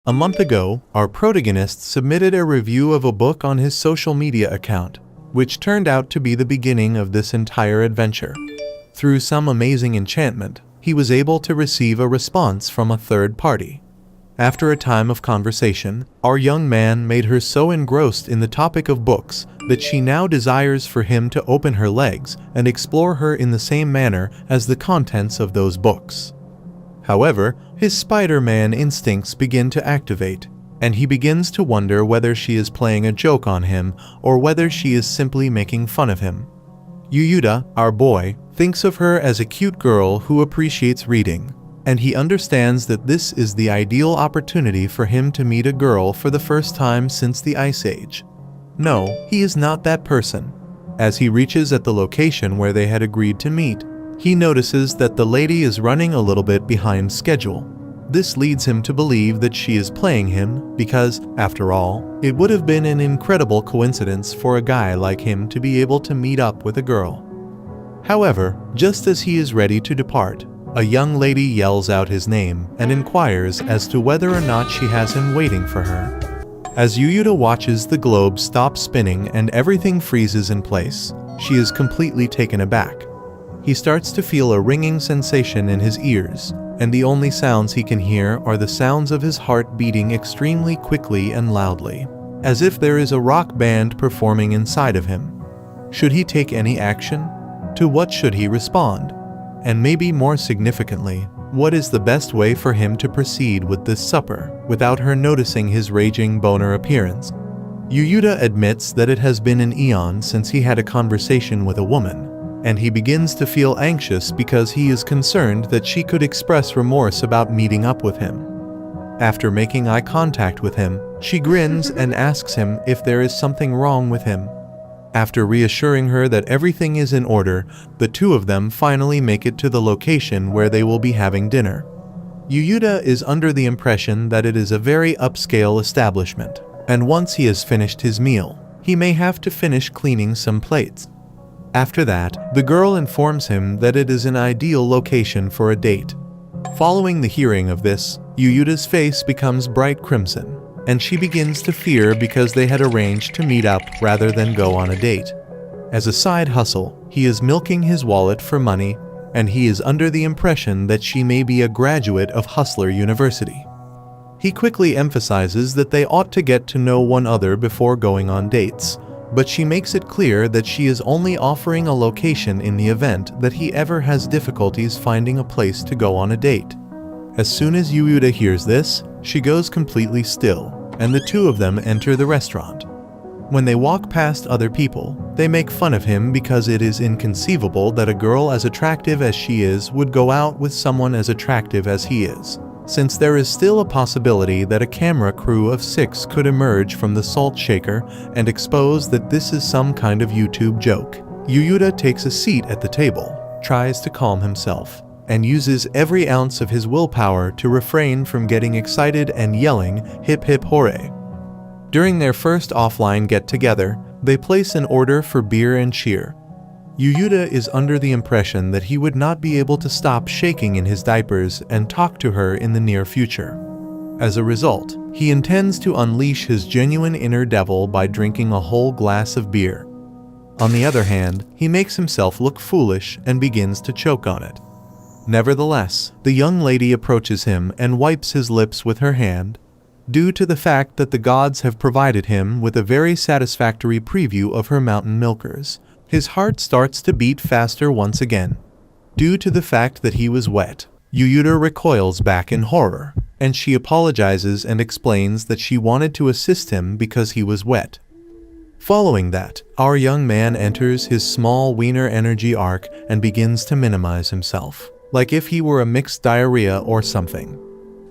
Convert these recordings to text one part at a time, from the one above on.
A month ago, our protagonist submitted a review of a book on his social media account, which turned out to be the beginning of this entire adventure. Through some amazing enchantment, he was able to receive a response from a third party. After a time of conversation, our young man made her so engrossed in the topic of books that she now desires for him to open her legs and explore her in the same manner as the contents of those books. However, his Spider-Man instincts begin to activate, and he begins to wonder whether she is playing a joke on him or whether she is simply making fun of him. Yuyuta, our boy, thinks of her as a cute girl who appreciates reading, and he understands that this is the ideal opportunity for him to meet a girl for the first time since the Ice Age. No, he is not that person. As he reaches at the location where they had agreed to meet, he notices that the lady is running a little bit behind schedule. This leads him to believe that she is playing him because, after all, it would have been an incredible coincidence for a guy like him to be able to meet up with a girl. However, just as he is ready to depart, a young lady yells out his name and inquires as to whether or not she has him waiting for her. As Yuyuta watches the globe stop spinning and everything freezes in place, she is completely taken aback. He starts to feel a ringing sensation in his ears, and the only sounds he can hear are the sounds of his heart beating extremely quickly and loudly, as if there is a rock band performing inside of him. Should he take any action? To what should he respond? And maybe more significantly, what is the best way for him to proceed with this supper without her noticing his raging boner appearance? Yuyuta admits that it has been an eon since he had a conversation with a woman, and he begins to feel anxious because he is concerned that she could express remorse about meeting up with him. After making eye contact with him, she grins and asks him if there is something wrong with him. After reassuring her that everything is in order, the two of them finally make it to the location where they will be having dinner. Yuyuta is under the impression that it is a very upscale establishment, and once he has finished his meal, he may have to finish cleaning some plates. After that, the girl informs him that it is an ideal location for a date. Following the hearing of this, Yuyuta's face becomes bright crimson, and she begins to fear because they had arranged to meet up rather than go on a date. As a side hustle, he is milking his wallet for money, and he is under the impression that she may be a graduate of Hustler University. He quickly emphasizes that they ought to get to know one another before going on dates, but she makes it clear that she is only offering a location in the event that he ever has difficulties finding a place to go on a date. As soon as Yuyuta hears this, she goes completely still, and the two of them enter the restaurant. When they walk past other people, they make fun of him because it is inconceivable that a girl as attractive as she is would go out with someone as attractive as he is, since there is still a possibility that a camera crew of 6 could emerge from the salt shaker and expose that this is some kind of YouTube joke. Yuyuta takes a seat at the table, tries to calm himself, and uses every ounce of his willpower to refrain from getting excited and yelling, "Hip hip hooray." During their first offline get-together, they place an order for beer and cheer. Yuyuta is under the impression that he would not be able to stop shaking in his diapers and talk to her in the near future. As a result, he intends to unleash his genuine inner devil by drinking a whole glass of beer. On the other hand, he makes himself look foolish and begins to choke on it. Nevertheless, the young lady approaches him and wipes his lips with her hand. Due to the fact that the gods have provided him with a very satisfactory preview of her mountain milkers, his heart starts to beat faster once again. Due to the fact that he was wet, Yuyuta recoils back in horror, and she apologizes and explains that she wanted to assist him because he was wet. Following that, our young man enters his small wiener energy arc and begins to minimize himself, like if he were a mixed diarrhea or something.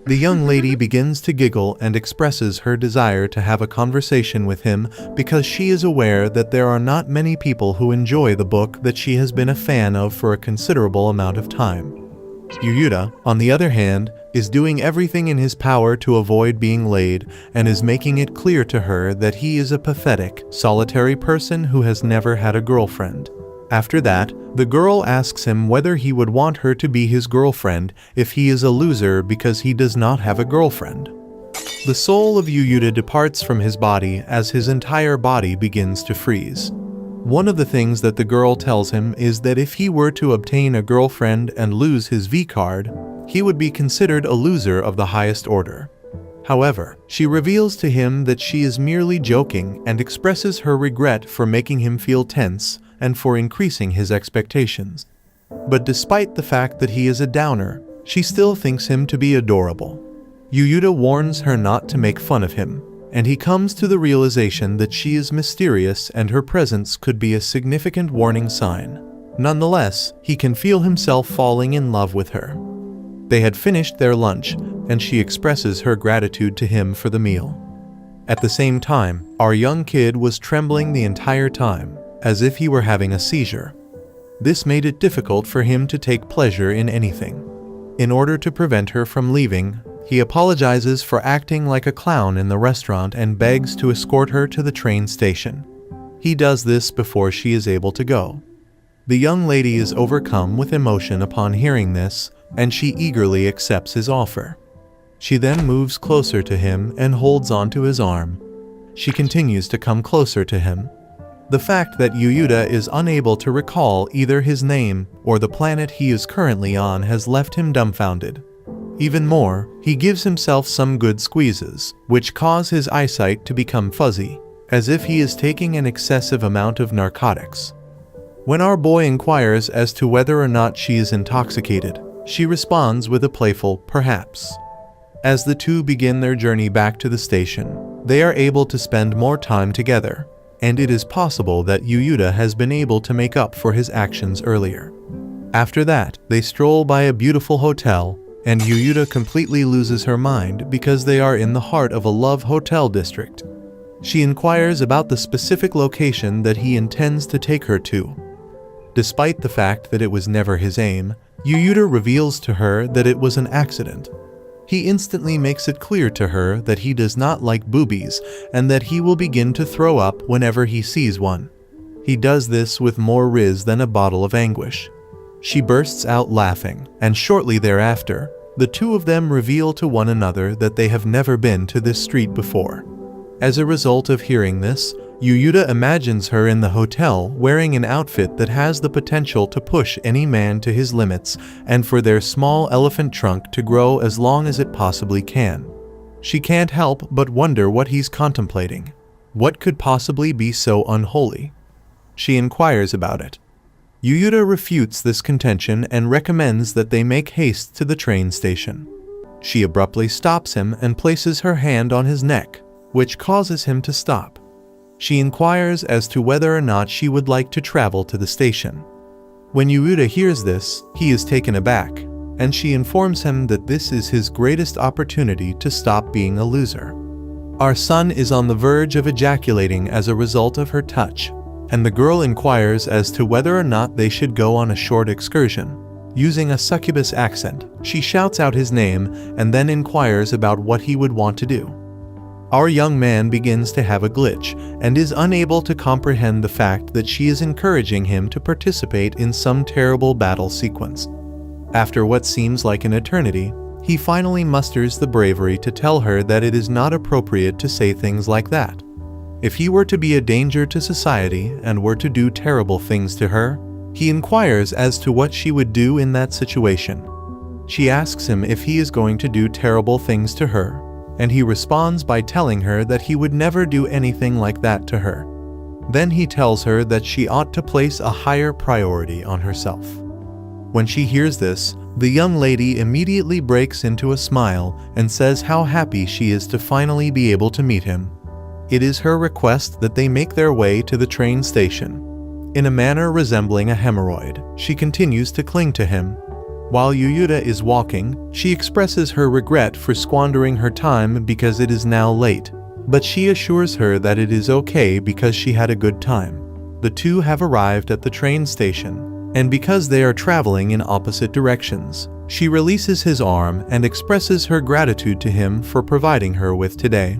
The young lady begins to giggle and expresses her desire to have a conversation with him because she is aware that there are not many people who enjoy the book that she has been a fan of for a considerable amount of time. Yuyuta, on the other hand, is doing everything in his power to avoid being laid and is making it clear to her that he is a pathetic, solitary person who has never had a girlfriend. After that, the girl asks him whether he would want her to be his girlfriend if he is a loser because he does not have a girlfriend. The soul of Yuyuta departs from his body as his entire body begins to freeze. One of the things that the girl tells him is that if he were to obtain a girlfriend and lose his V-card, he would be considered a loser of the highest order. However, she reveals to him that she is merely joking and expresses her regret for making him feel tense and for increasing his expectations. But despite the fact that he is a downer, she still thinks him to be adorable. Yuyuta warns her not to make fun of him, and he comes to the realization that she is mysterious and her presence could be a significant warning sign. Nonetheless, he can feel himself falling in love with her. They had finished their lunch, and she expresses her gratitude to him for the meal. At the same time, our young kid was trembling the entire time, as if he were having a seizure. This made it difficult for him to take pleasure in anything. In order to prevent her from leaving, he apologizes for acting like a clown in the restaurant and begs to escort her to the train station. He does this before she is able to go. The young lady is overcome with emotion upon hearing this, and she eagerly accepts his offer. She then moves closer to him and holds onto his arm. She continues to come closer to him. The fact that Yuyuta is unable to recall either his name or the planet he is currently on has left him dumbfounded. Even more, he gives himself some good squeezes, which cause his eyesight to become fuzzy, as if he is taking an excessive amount of narcotics. When our boy inquires as to whether or not she is intoxicated, she responds with a playful, "Perhaps." As the two begin their journey back to the station, they are able to spend more time together, and it is possible that Yuyuta has been able to make up for his actions earlier. After that, they stroll by a beautiful hotel, and Yuyuta completely loses her mind because they are in the heart of a love hotel district. She inquires about the specific location that he intends to take her to. Despite the fact that it was never his aim, Yuyuta reveals to her that it was an accident. He instantly makes it clear to her that he does not like boobies and that he will begin to throw up whenever he sees one. He does this with more riz than a bottle of anguish. She bursts out laughing, and shortly thereafter, the two of them reveal to one another that they have never been to this street before. As a result of hearing this, Yuyuta imagines her in the hotel wearing an outfit that has the potential to push any man to his limits and for their small elephant trunk to grow as long as it possibly can. She can't help but wonder what he's contemplating. What could possibly be so unholy? She inquires about it. Yuyuta refutes this contention and recommends that they make haste to the train station. She abruptly stops him and places her hand on his neck, which causes him to stop. She inquires as to whether or not she would like to travel to the station. When Yuyuta hears this, he is taken aback, and she informs him that this is his greatest opportunity to stop being a loser. Our son is on the verge of ejaculating as a result of her touch, and the girl inquires as to whether or not they should go on a short excursion. Using a succubus accent, she shouts out his name and then inquires about what he would want to do. Our young man begins to have a glitch and is unable to comprehend the fact that she is encouraging him to participate in some terrible battle sequence. After what seems like an eternity, he finally musters the bravery to tell her that it is not appropriate to say things like that. If he were to be a danger to society and were to do terrible things to her, he inquires as to what she would do in that situation. She asks him if he is going to do terrible things to her, and he responds by telling her that he would never do anything like that to her. Then he tells her that she ought to place a higher priority on herself. When she hears this, the young lady immediately breaks into a smile and says how happy she is to finally be able to meet him. It is her request that they make their way to the train station. In a manner resembling a hemorrhoid, she continues to cling to him. While Yuyuta is walking, she expresses her regret for squandering her time because it is now late, but she assures her that it is okay because she had a good time. The two have arrived at the train station, and because they are traveling in opposite directions, she releases his arm and expresses her gratitude to him for providing her with today.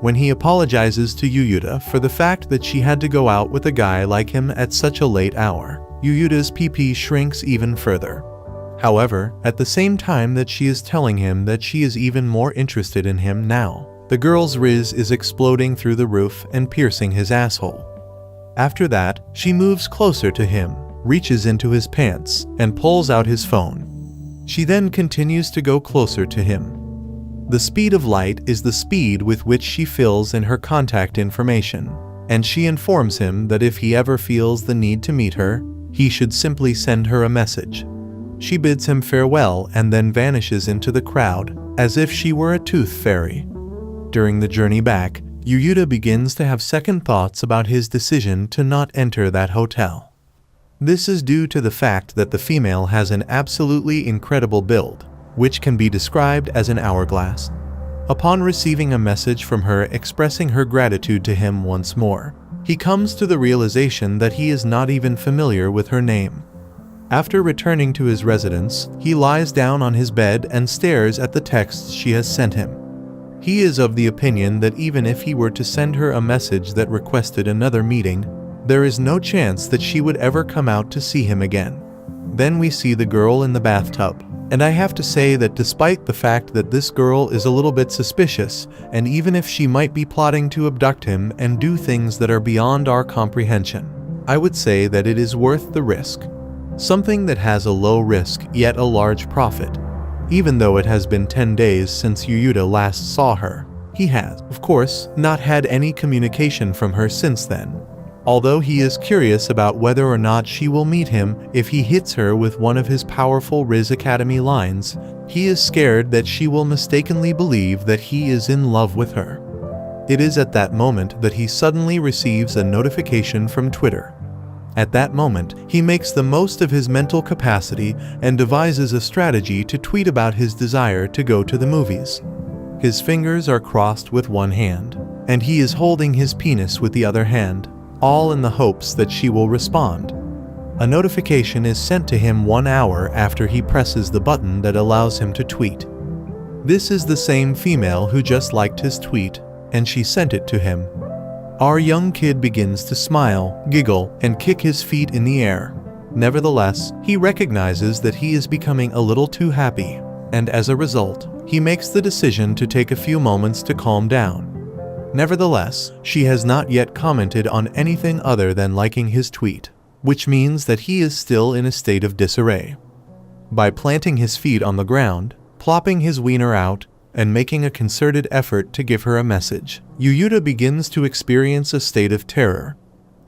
When he apologizes to Yuyuta for the fact that she had to go out with a guy like him at such a late hour, Yuyuta's PP shrinks even further. However, at the same time that she is telling him that she is even more interested in him now, the girl's riz is exploding through the roof and piercing his asshole. After that, she moves closer to him, reaches into his pants, and pulls out his phone. She then continues to go closer to him. The speed of light is the speed with which she fills in her contact information, and she informs him that if he ever feels the need to meet her, he should simply send her a message. She bids him farewell and then vanishes into the crowd, as if she were a tooth fairy. During the journey back, Yuyuta begins to have second thoughts about his decision to not enter that hotel. This is due to the fact that the female has an absolutely incredible build, which can be described as an hourglass. Upon receiving a message from her expressing her gratitude to him once more, he comes to the realization that he is not even familiar with her name. After returning to his residence, he lies down on his bed and stares at the texts she has sent him. He is of the opinion that even if he were to send her a message that requested another meeting, there is no chance that she would ever come out to see him again. Then we see the girl in the bathtub, and I have to say that despite the fact that this girl is a little bit suspicious, and even if she might be plotting to abduct him and do things that are beyond our comprehension, I would say that it is worth the risk. Something that has a low risk yet a large profit. Even though it has been 10 days since Yuyuta last saw her, he has, of course, not had any communication from her since then. Although he is curious about whether or not she will meet him if he hits her with one of his powerful Riz Academy lines, he is scared that she will mistakenly believe that he is in love with her. It is at that moment that he suddenly receives a notification from Twitter. At that moment, he makes the most of his mental capacity and devises a strategy to tweet about his desire to go to the movies. His fingers are crossed with one hand, and he is holding his penis with the other hand, all in the hopes that she will respond. A notification is sent to him 1 hour after he presses the button that allows him to tweet. This is the same female who just liked his tweet, and she sent it to him. Our young kid begins to smile, giggle, and kick his feet in the air. Nevertheless, he recognizes that he is becoming a little too happy, and as a result, he makes the decision to take a few moments to calm down. Nevertheless, she has not yet commented on anything other than liking his tweet, which means that he is still in a state of disarray. By planting his feet on the ground, plopping his wiener out, and making a concerted effort to give her a message, Yuyuta begins to experience a state of terror.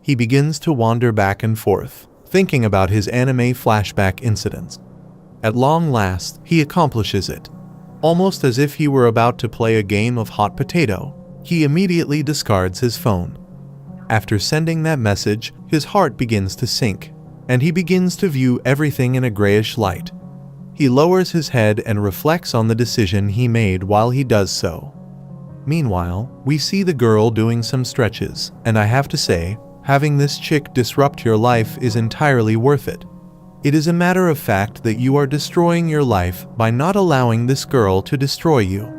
He begins to wander back and forth, thinking about his anime flashback incidents. At long last, he accomplishes it. Almost as if he were about to play a game of hot potato, he immediately discards his phone. After sending that message, his heart begins to sink, and he begins to view everything in a grayish light. He lowers his head and reflects on the decision he made while he does so. Meanwhile, we see the girl doing some stretches, and I have to say, having this chick disrupt your life is entirely worth it. It is a matter of fact that you are destroying your life by not allowing this girl to destroy you.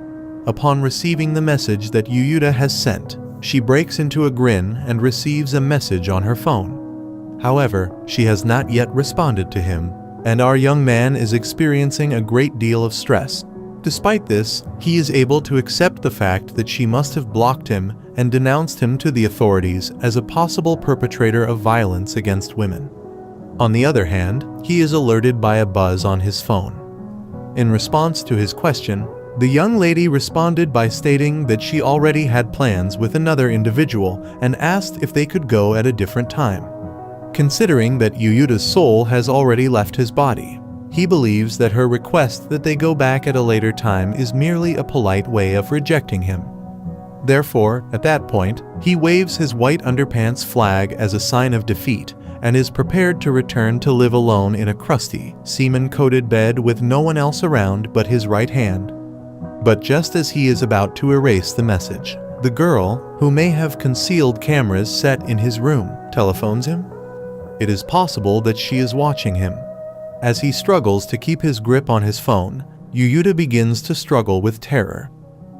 Upon receiving the message that Yuyuta has sent, she breaks into a grin and receives a message on her phone. However, she has not yet responded to him, and our young man is experiencing a great deal of stress. Despite this, he is able to accept the fact that she must have blocked him and denounced him to the authorities as a possible perpetrator of violence against women. On the other hand, he is alerted by a buzz on his phone. In response to his question, the young lady responded by stating that she already had plans with another individual and asked if they could go at a different time. Considering that Yuyuta's soul has already left his body, he believes that her request that they go back at a later time is merely a polite way of rejecting him. Therefore, at that point, he waves his white underpants flag as a sign of defeat and is prepared to return to live alone in a crusty, semen-coated bed with no one else around but his right hand. But just as he is about to erase the message, the girl, who may have concealed cameras set in his room, telephones him. It is possible that she is watching him. As he struggles to keep his grip on his phone, Yuyuta begins to struggle with terror.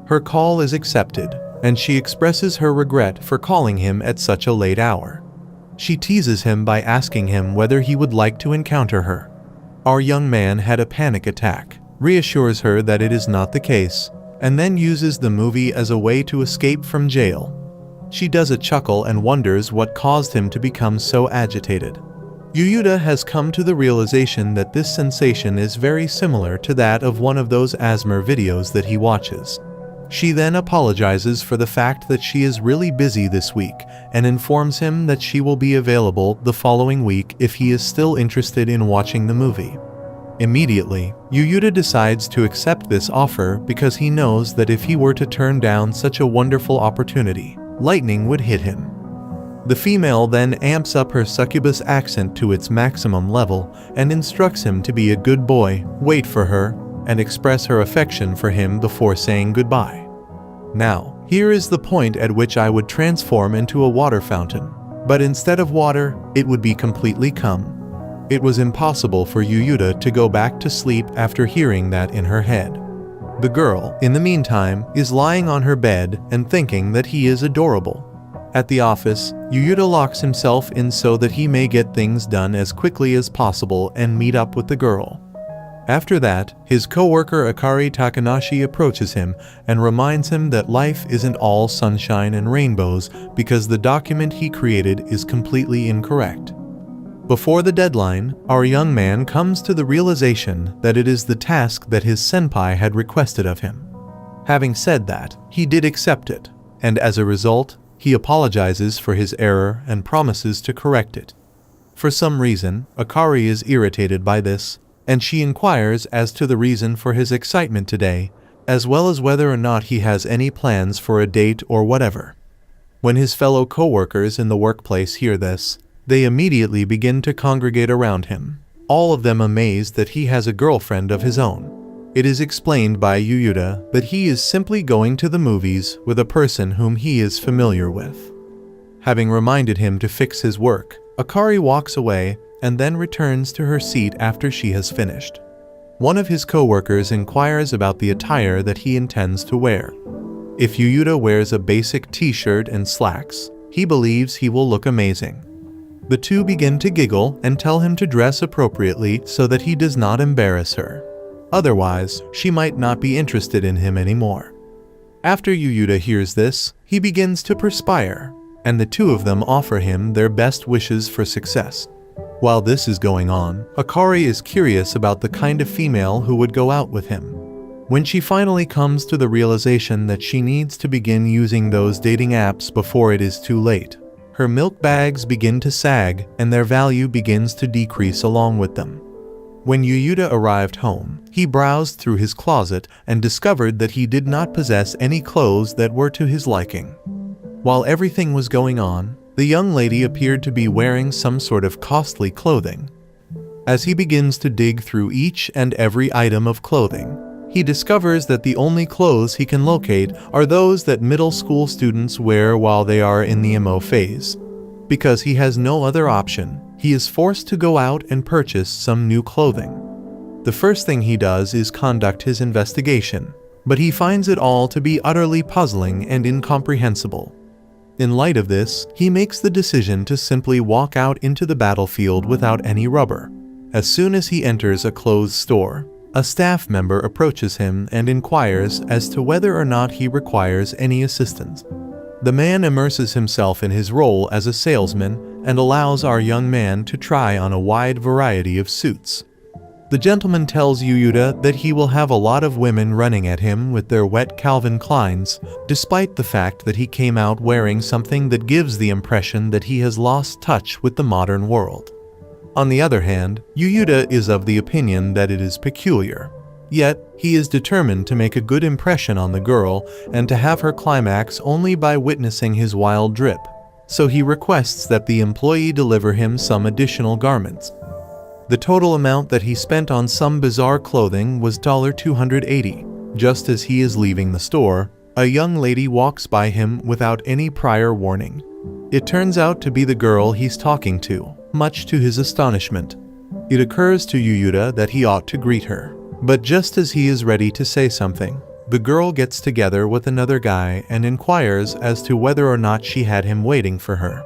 Her call is accepted, and she expresses her regret for calling him at such a late hour. She teases him by asking him whether he would like to encounter her. our young man had a panic attack, reassures her that it is not the case, and then uses the movie as a way to escape from jail. She does a chuckle and wonders what caused him to become so agitated. Yuyuta has come to the realization that this sensation is very similar to that of one of those ASMR videos that he watches. She then apologizes for the fact that she is really busy this week and informs him that she will be available the following week if he is still interested in watching the movie. Immediately, Yuyuta decides to accept this offer because he knows that if he were to turn down such a wonderful opportunity, lightning would hit him. The female then amps up her succubus accent to its maximum level and instructs him to be a good boy, wait for her, and express her affection for him before saying goodbye. Now, here is the point at which I would transform into a water fountain, but instead of water, it would be completely cum. It was impossible for Yuyuta to go back to sleep after hearing that in her head. The girl, in the meantime, is lying on her bed and thinking that he is adorable. At the office, Yuyuta locks himself in so that he may get things done as quickly as possible and meet up with the girl. After that, his co-worker Akari Takanashi approaches him and reminds him that life isn't all sunshine and rainbows because the document he created is completely incorrect. Before the deadline, our young man comes to the realization that it is the task that his senpai had requested of him. Having said that, he did accept it, and as a result, he apologizes for his error and promises to correct it. For some reason, Akari is irritated by this, and she inquires as to the reason for his excitement today, as well as whether or not he has any plans for a date or whatever. When his fellow co-workers in the workplace hear this, they immediately begin to congregate around him, all of them amazed that he has a girlfriend of his own. It is explained by Yuyuta that he is simply going to the movies with a person whom he is familiar with. Having reminded him to fix his work, Akari walks away and then returns to her seat after she has finished. One of his co-workers inquires about the attire that he intends to wear. If Yuyuta wears a basic t-shirt and slacks, he believes he will look amazing. The two begin to giggle and tell him to dress appropriately so that he does not embarrass her. Otherwise, she might not be interested in him anymore. After Yuyuta hears this, he begins to perspire, and the two of them offer him their best wishes for success. While this is going on, Akari is curious about the kind of female who would go out with him. When she finally comes to the realization that she needs to begin using those dating apps before it is too late, her milk bags begin to sag and their value begins to decrease along with them. When Yuyuta arrived home, he browsed through his closet and discovered that he did not possess any clothes that were to his liking. While everything was going on, the young lady appeared to be wearing some sort of costly clothing. As he begins to dig through each and every item of clothing, he discovers that the only clothes he can locate are those that middle school students wear while they are in the emo phase. Because he has no other option, he is forced to go out and purchase some new clothing. The first thing he does is conduct his investigation, but he finds it all to be utterly puzzling and incomprehensible. In light of this, he makes the decision to simply walk out into the battlefield without any rubber. As soon as he enters a clothes store, a staff member approaches him and inquires as to whether or not he requires any assistance. The man immerses himself in his role as a salesman and allows our young man to try on a wide variety of suits. The gentleman tells Yuyuta that he will have a lot of women running at him with their wet Calvin Kleins, despite the fact that he came out wearing something that gives the impression that he has lost touch with the modern world. On the other hand, Yuyuta is of the opinion that it is peculiar. Yet, he is determined to make a good impression on the girl and to have her climax only by witnessing his wild drip, so he requests that the employee deliver him some additional garments. The total amount that he spent on some bizarre clothing was $280. Just as he is leaving the store, a young lady walks by him without any prior warning. It turns out to be the girl he's talking to, much to his astonishment. It occurs to Yuyuta that he ought to greet her, but just as he is ready to say something, the girl gets together with another guy and inquires as to whether or not she had him waiting for her.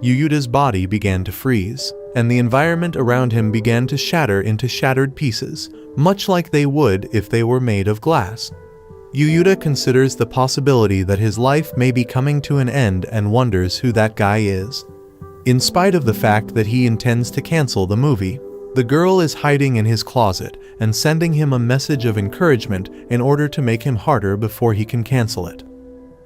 Yuyuta's body began to freeze, and the environment around him began to shatter into shattered pieces, much like they would if they were made of glass. Yuyuta considers the possibility that his life may be coming to an end and wonders who that guy is. In spite of the fact that he intends to cancel the movie, the girl is hiding in his closet and sending him a message of encouragement in order to make him harder before he can cancel it.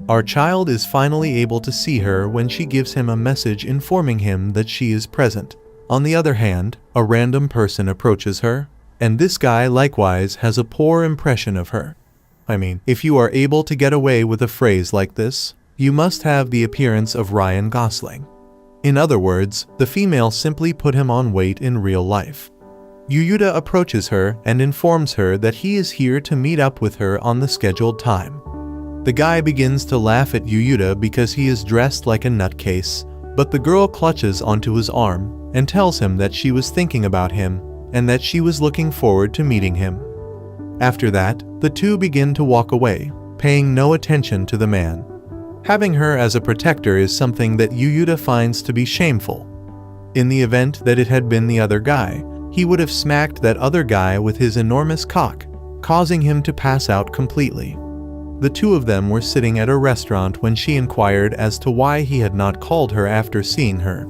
Our child is finally able to see her when she gives him a message informing him that she is present. On the other hand, a random person approaches her, and this guy likewise has a poor impression of her. I mean, if you are able to get away with a phrase like this, you must have the appearance of Ryan Gosling. In other words, the female simply put him on weight in real life. Yuyuta approaches her and informs her that he is here to meet up with her on the scheduled time. The guy begins to laugh at Yuyuta because he is dressed like a nutcase, but the girl clutches onto his arm and tells him that she was thinking about him and that she was looking forward to meeting him. After that, the two begin to walk away, paying no attention to the man. Having her as a protector is something that Yuyuta finds to be shameful. In the event that it had been the other guy, he would have smacked that other guy with his enormous cock, causing him to pass out completely. The two of them were sitting at a restaurant when she inquired as to why he had not called her after seeing her.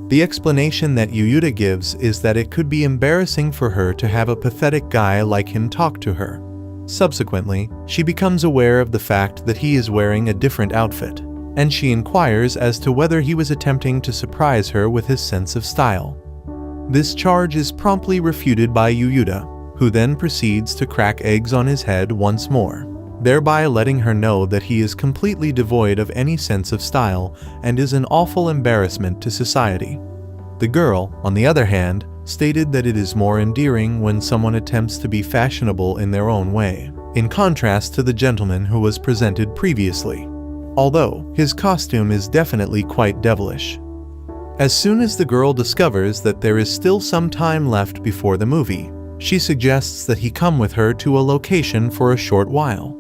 The explanation that Yuyuta gives is that it could be embarrassing for her to have a pathetic guy like him talk to her. Subsequently, she becomes aware of the fact that he is wearing a different outfit, and she inquires as to whether he was attempting to surprise her with his sense of style. This charge is promptly refuted by Yuyuta, who then proceeds to crack eggs on his head once more, thereby letting her know that he is completely devoid of any sense of style and is an awful embarrassment to society. The girl, on the other hand, stated that it is more endearing when someone attempts to be fashionable in their own way, in contrast to the gentleman who was presented previously, although his costume is definitely quite devilish. As soon as the girl discovers that there is still some time left before the movie, she suggests that he come with her to a location for a short while.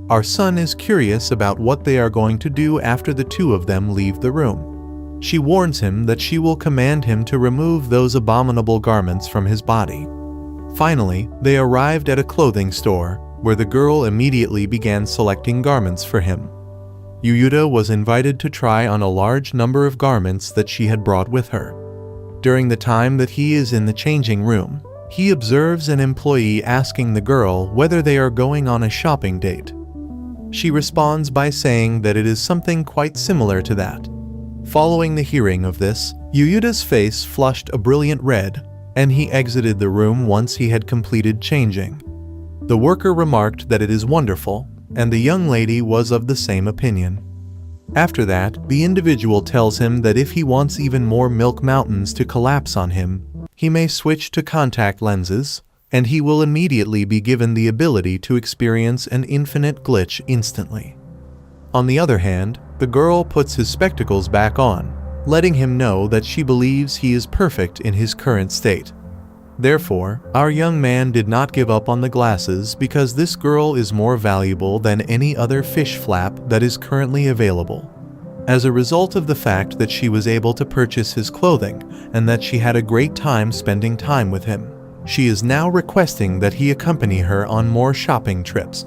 Our son is curious about what they are going to do after the two of them leave the room. She warns him that she will command him to remove those abominable garments from his body. Finally, they arrived at a clothing store, where the girl immediately began selecting garments for him. Yuyuta was invited to try on a large number of garments that she had brought with her. During the time that he is in the changing room, he observes an employee asking the girl whether they are going on a shopping date. She responds by saying that it is something quite similar to that. Following the hearing of this, Yuyuta's face flushed a brilliant red, and he exited the room once he had completed changing. The worker remarked that it is wonderful, and the young lady was of the same opinion. After that, the individual tells him that if he wants even more milk mountains to collapse on him, he may switch to contact lenses, and he will immediately be given the ability to experience an infinite glitch instantly. On the other hand, the girl puts his spectacles back on, letting him know that she believes he is perfect in his current state. Therefore, our young man did not give up on the glasses because this girl is more valuable than any other fish flap that is currently available. As a result of the fact that she was able to purchase his clothing and that she had a great time spending time with him, she is now requesting that he accompany her on more shopping trips.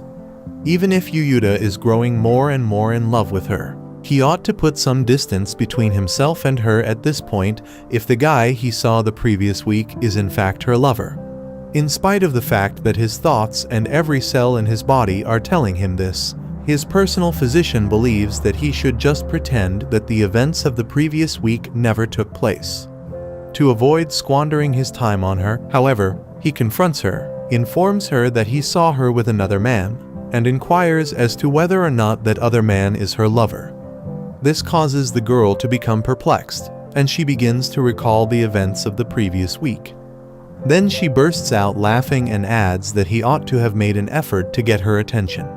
Even if Yuyuta is growing more and more in love with her, he ought to put some distance between himself and her at this point if the guy he saw the previous week is in fact her lover. In spite of the fact that his thoughts and every cell in his body are telling him this, his personal physician believes that he should just pretend that the events of the previous week never took place. To avoid squandering his time on her, however, he confronts her, informs her that he saw her with another man, and inquires as to whether or not that other man is her lover. This causes the girl to become perplexed, and she begins to recall the events of the previous week. Then she bursts out laughing and adds that he ought to have made an effort to get her attention.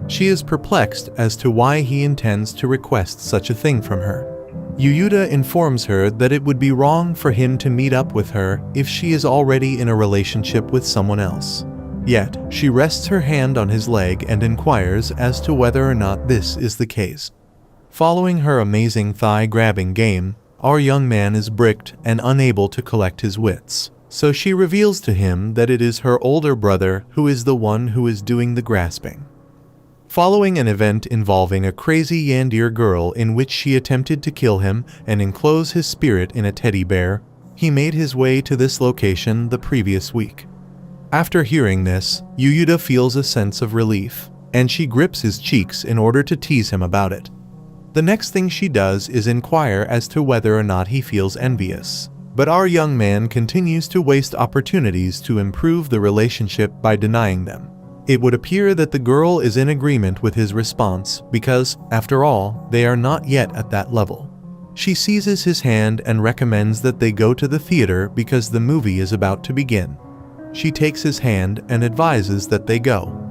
She is perplexed as to why he intends to request such a thing from her. Yuyuta informs her that it would be wrong for him to meet up with her if she is already in a relationship with someone else. Yet, she rests her hand on his leg and inquires as to whether or not this is the case. Following her amazing thigh-grabbing game, our young man is bricked and unable to collect his wits. So she reveals to him that it is her older brother who is the one who is doing the grasping. Following an event involving a crazy Yandere girl in which she attempted to kill him and enclose his spirit in a teddy bear, he made his way to this location the previous week. After hearing this, Yuyuda feels a sense of relief, and she grips his cheeks in order to tease him about it. The next thing she does is inquire as to whether or not he feels envious. But our young man continues to waste opportunities to improve the relationship by denying them. It would appear that the girl is in agreement with his response because, after all, they are not yet at that level. She seizes his hand and recommends that they go to the theater because the movie is about to begin. She takes his hand and advises that they go.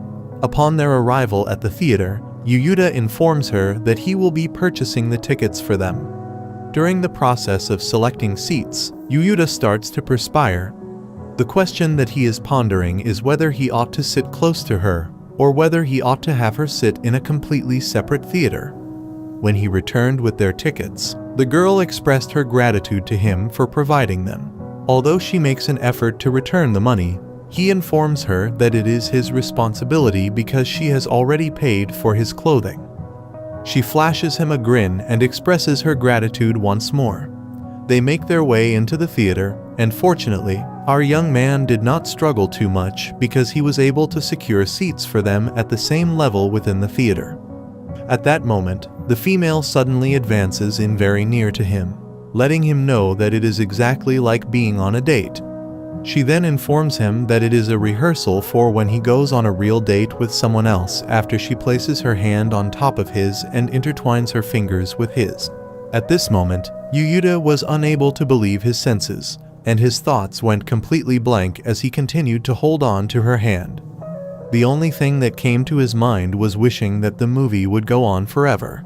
Upon their arrival at the theater, Yuyuda informs her that he will be purchasing the tickets for them. During the process of selecting seats, Yuyuda starts to perspire. The question that he is pondering is whether he ought to sit close to her, or whether he ought to have her sit in a completely separate theater. When he returned with their tickets, the girl expressed her gratitude to him for providing them. Although she makes an effort to return the money, he informs her that it is his responsibility because she has already paid for his clothing. She flashes him a grin and expresses her gratitude once more. They make their way into the theater, and fortunately, our young man did not struggle too much because he was able to secure seats for them at the same level within the theater. At that moment, the female suddenly advances in very near to him, letting him know that it is exactly like being on a date. She then informs him that it is a rehearsal for when he goes on a real date with someone else after she places her hand on top of his and intertwines her fingers with his. At this moment, Yuyuda was unable to believe his senses, and his thoughts went completely blank as he continued to hold on to her hand. The only thing that came to his mind was wishing that the movie would go on forever.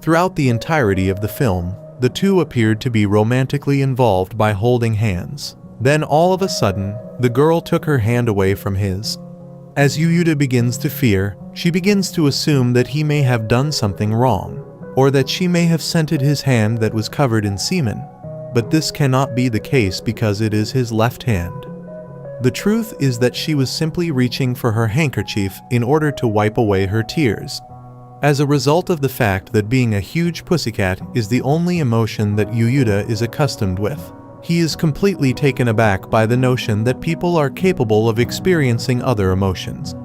Throughout the entirety of the film, the two appeared to be romantically involved by holding hands. Then all of a sudden, the girl took her hand away from his. As Yuyuda begins to fear, she begins to assume that he may have done something wrong, or that she may have scented his hand that was covered in semen. But this cannot be the case because it is his left hand. The truth is that she was simply reaching for her handkerchief in order to wipe away her tears. As a result of the fact that being a huge pussycat is the only emotion that Yuyuda is accustomed with, he is completely taken aback by the notion that people are capable of experiencing other emotions.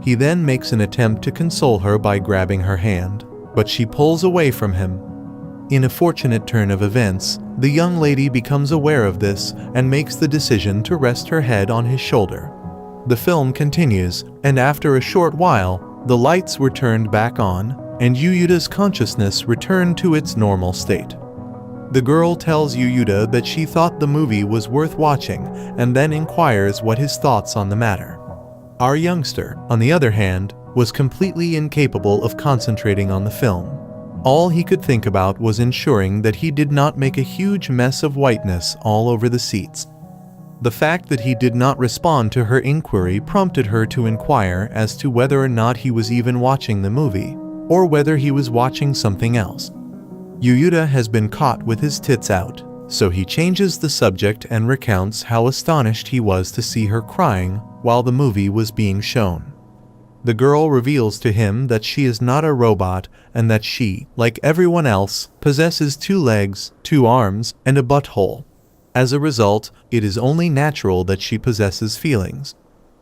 He then makes an attempt to console her by grabbing her hand, but she pulls away from him. In a fortunate turn of events, the young lady becomes aware of this and makes the decision to rest her head on his shoulder. The film continues, and after a short while, the lights were turned back on, and Yuyuda's consciousness returned to its normal state. The girl tells Yuyuda that she thought the movie was worth watching and then inquires what his thoughts on the matter. Our youngster, on the other hand, was completely incapable of concentrating on the film. All he could think about was ensuring that he did not make a huge mess of whiteness all over the seats. The fact that he did not respond to her inquiry prompted her to inquire as to whether or not he was even watching the movie, or whether he was watching something else. Yuyuda has been caught with his tits out, so he changes the subject and recounts how astonished he was to see her crying while the movie was being shown. The girl reveals to him that she is not a robot and that she, like everyone else, possesses 2 legs, 2 arms, and a butthole. As a result, it is only natural that she possesses feelings.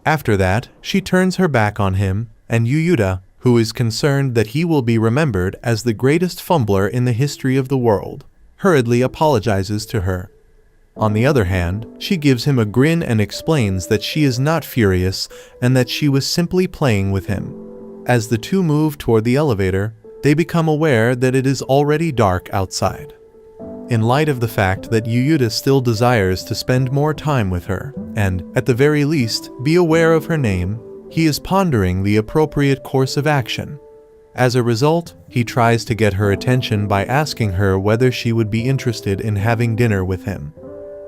After that, she turns her back on him, and Yuyuda, who is concerned that he will be remembered as the greatest fumbler in the history of the world, hurriedly apologizes to her. On the other hand, she gives him a grin and explains that she is not furious and that she was simply playing with him. As the two move toward the elevator, they become aware that it is already dark outside. In light of the fact that Yuyuda still desires to spend more time with her, and, at the very least, be aware of her name, he is pondering the appropriate course of action. As a result, he tries to get her attention by asking her whether she would be interested in having dinner with him.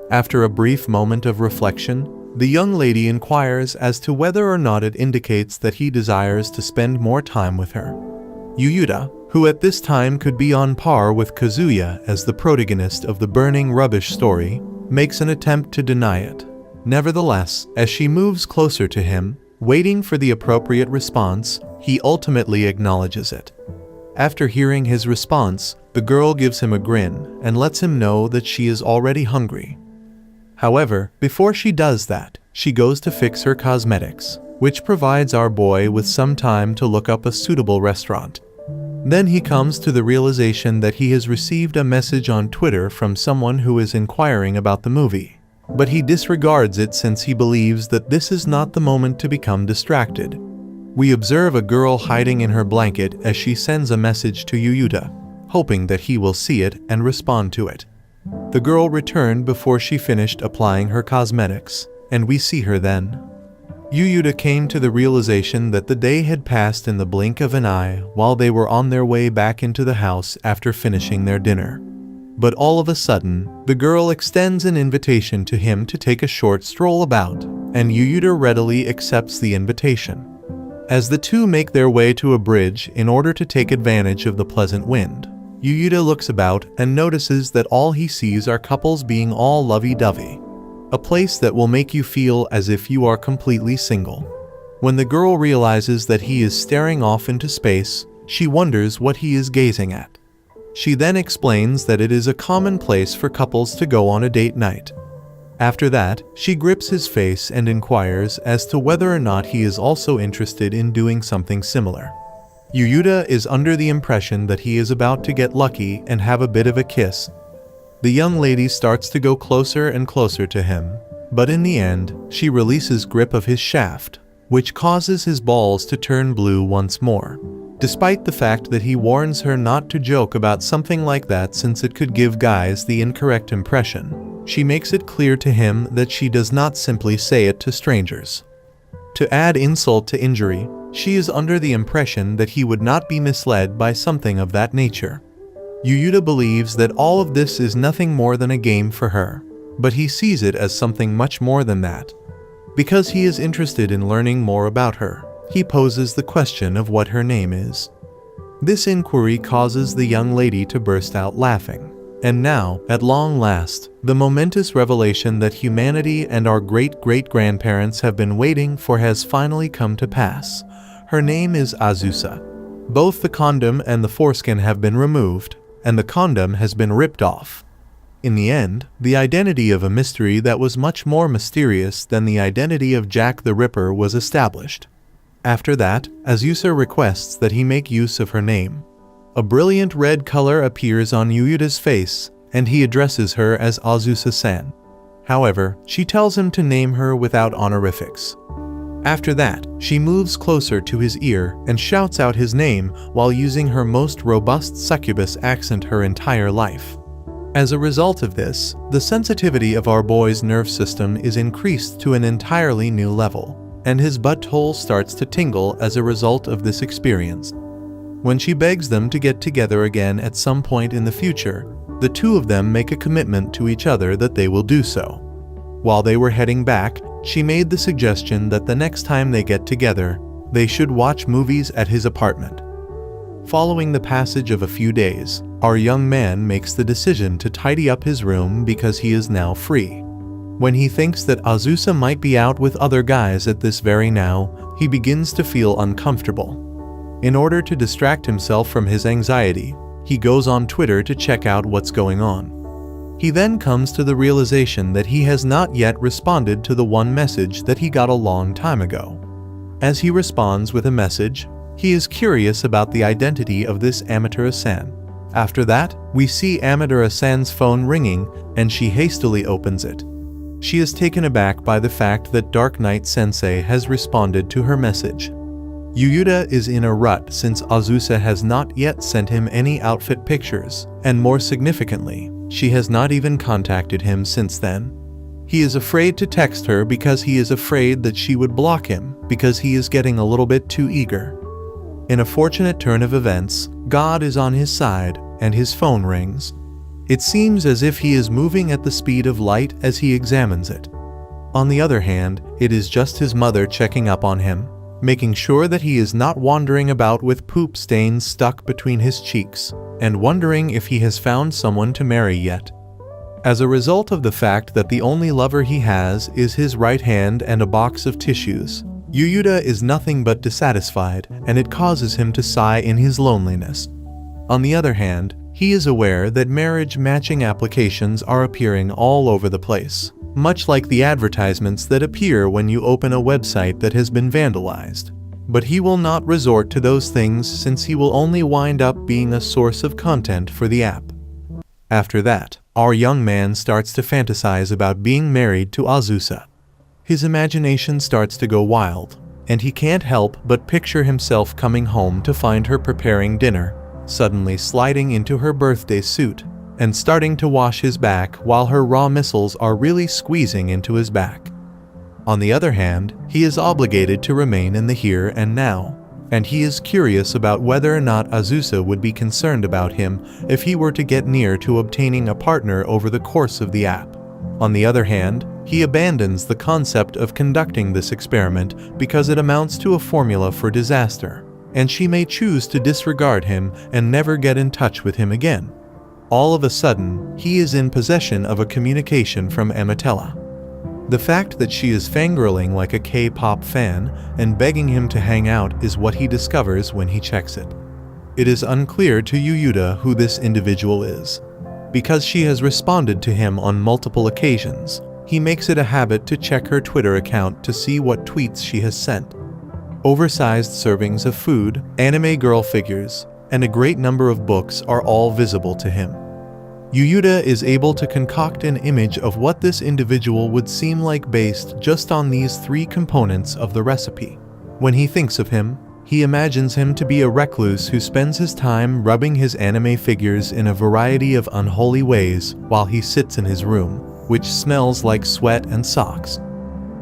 After a brief moment of reflection, the young lady inquires as to whether or not it indicates that he desires to spend more time with her. Yuyuda, who at this time could be on par with Kazuya as the protagonist of the burning rubbish story, makes an attempt to deny it. Nevertheless, as she moves closer to him, waiting for the appropriate response, he ultimately acknowledges it. After hearing his response, the girl gives him a grin and lets him know that she is already hungry. However, before she does that, she goes to fix her cosmetics, which provides our boy with some time to look up a suitable restaurant. Then he comes to the realization that he has received a message on Twitter from someone who is inquiring about the movie. But he disregards it since he believes that this is not the moment to become distracted. We observe a girl hiding in her blanket as she sends a message to Yuyuta, hoping that he will see it and respond to it. The girl returned before she finished applying her cosmetics, and we see her then. Yuyuta came to the realization that the day had passed in the blink of an eye while they were on their way back into the house after finishing their dinner. But all of a sudden, the girl extends an invitation to him to take a short stroll about, and Yuyuta readily accepts the invitation. As the two make their way to a bridge in order to take advantage of the pleasant wind, Yuyuta looks about and notices that all he sees are couples being all lovey-dovey. A place that will make you feel as if you are completely single. When the girl realizes that he is staring off into space, she wonders what he is gazing at. She then explains that it is a common place for couples to go on a date night. After that, she grips his face and inquires as to whether or not he is also interested in doing something similar. Yuyuta is under the impression that he is about to get lucky and have a bit of a kiss. The young lady starts to go closer and closer to him, but in the end, she releases grip of his shaft, which causes his balls to turn blue once more. Despite the fact that he warns her not to joke about something like that since it could give guys the incorrect impression, she makes it clear to him that she does not simply say it to strangers. To add insult to injury, she is under the impression that he would not be misled by something of that nature. Yuyuta believes that all of this is nothing more than a game for her, but he sees it as something much more than that. Because he is interested in learning more about her, he poses the question of what her name is. This inquiry causes the young lady to burst out laughing. And now, at long last, the momentous revelation that humanity and our great-great-grandparents have been waiting for has finally come to pass. Her name is Azusa. Both the condom and the foreskin have been removed, and the condom has been ripped off. In the end, the identity of a mystery that was much more mysterious than the identity of Jack the Ripper was established. After that, Azusa requests that he make use of her name. A brilliant red color appears on Yuyuta's face, and he addresses her as Azusa-san. However, she tells him to name her without honorifics. After that, she moves closer to his ear and shouts out his name while using her most robust succubus accent her entire life. As a result of this, the sensitivity of our boy's nerve system is increased to an entirely new level, and his butthole starts to tingle as a result of this experience. When she begs them to get together again at some point in the future, the two of them make a commitment to each other that they will do so. While they were heading back, she made the suggestion that the next time they get together, they should watch movies at his apartment. Following the passage of a few days, our young man makes the decision to tidy up his room because he is now free. When he thinks that Azusa might be out with other guys at this very now, he begins to feel uncomfortable. In order to distract himself from his anxiety, he goes on Twitter to check out what's going on. He then comes to the realization that he has not yet responded to the one message that he got a long time ago. As he responds with a message, he is curious about the identity of this Amaterasu-san. After that, we see Amaterasu-san's phone ringing, and she hastily opens it. She is taken aback by the fact that Dark Knight Sensei has responded to her message. Yuyuta is in a rut since Azusa has not yet sent him any outfit pictures, and more significantly, she has not even contacted him since then. He is afraid to text her because he is afraid that she would block him because he is getting a little bit too eager. In a fortunate turn of events, God is on his side, and his phone rings. It seems as if he is moving at the speed of light as he examines it. On the other hand, it is just his mother checking up on him. making sure that he is not wandering about with poop stains stuck between his cheeks, and wondering if he has found someone to marry yet. As a result of the fact that the only lover he has is his right hand and a box of tissues, Yuyuta is nothing but dissatisfied, and it causes him to sigh in his loneliness. On the other hand, he is aware that marriage matching applications are appearing all over the place, much like the advertisements that appear when you open a website that has been vandalized. But he will not resort to those things since he will only wind up being a source of content for the app. After that, our young man starts to fantasize about being married to Azusa. His imagination starts to go wild, and he can't help but picture himself coming home to find her preparing dinner, suddenly sliding into her birthday suit, and starting to wash his back while her raw missiles are really squeezing into his back. On the other hand, he is obligated to remain in the here and now, and he is curious about whether or not Azusa would be concerned about him if he were to get near to obtaining a partner over the course of the app. On the other hand, he abandons the concept of conducting this experiment because it amounts to a formula for disaster, and she may choose to disregard him and never get in touch with him again. All of a sudden, he is in possession of a communication from Amatella. The fact that she is fangirling like a K-pop fan and begging him to hang out is what he discovers when he checks it. It is unclear to Yuyuta who this individual is. Because she has responded to him on multiple occasions, he makes it a habit to check her Twitter account to see what tweets she has sent. Oversized servings of food, anime girl figures, and a great number of books are all visible to him. Yuyuta is able to concoct an image of what this individual would seem like based just on these three components of the recipe. When he thinks of him, he imagines him to be a recluse who spends his time rubbing his anime figures in a variety of unholy ways while he sits in his room, which smells like sweat and socks.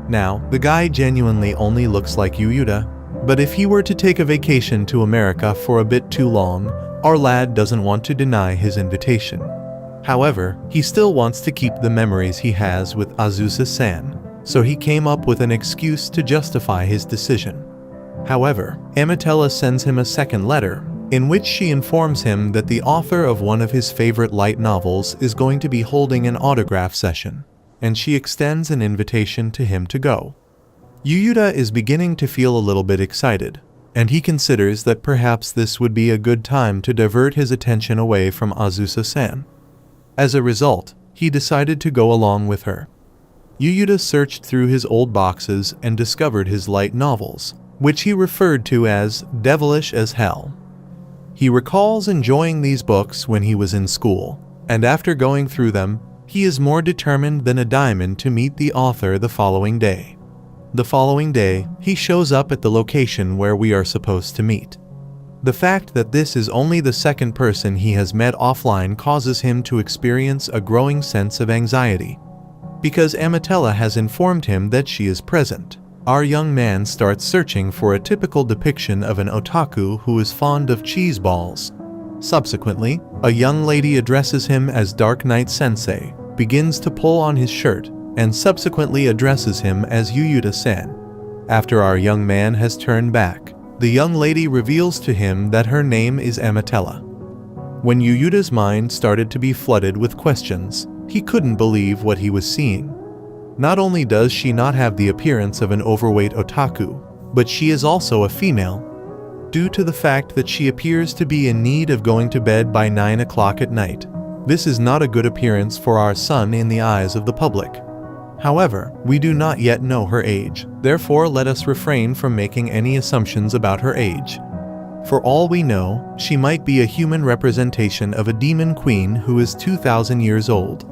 Now, the guy genuinely only looks like Yuyuta, but if he were to take a vacation to America for a bit too long, our lad doesn't want to deny his invitation. However, he still wants to keep the memories he has with Azusa-san, so he came up with an excuse to justify his decision. However, Amatella sends him a second letter, in which she informs him that the author of one of his favorite light novels is going to be holding an autograph session, and she extends an invitation to him to go. Yuyuta is beginning to feel a little bit excited, and he considers that perhaps this would be a good time to divert his attention away from Azusa-san. As a result, he decided to go along with her. Yuyuta searched through his old boxes and discovered his light novels, which he referred to as devilish as hell. He recalls enjoying these books when he was in school, and after going through them, he is more determined than a diamond to meet the author the following day. The following day, he shows up at the location where we are supposed to meet. The fact that this is only the second person he has met offline causes him to experience a growing sense of anxiety. Because Amatella has informed him that she is present, our young man starts searching for a typical depiction of an otaku who is fond of cheese balls. Subsequently, a young lady addresses him as Dark Knight Sensei, begins to pull on his shirt, and subsequently addresses him as Yuyuta-san. After our young man has turned back, the young lady reveals to him that her name is Amatella. When Yuyuta's mind started to be flooded with questions, he couldn't believe what he was seeing. Not only does she not have the appearance of an overweight otaku, but she is also a female. Due to the fact that she appears to be in need of going to bed by 9 o'clock at night, this is not a good appearance for our son in the eyes of the public. However, we do not yet know her age, therefore let us refrain from making any assumptions about her age. For all we know, she might be a human representation of a demon queen who is 2,000 years old.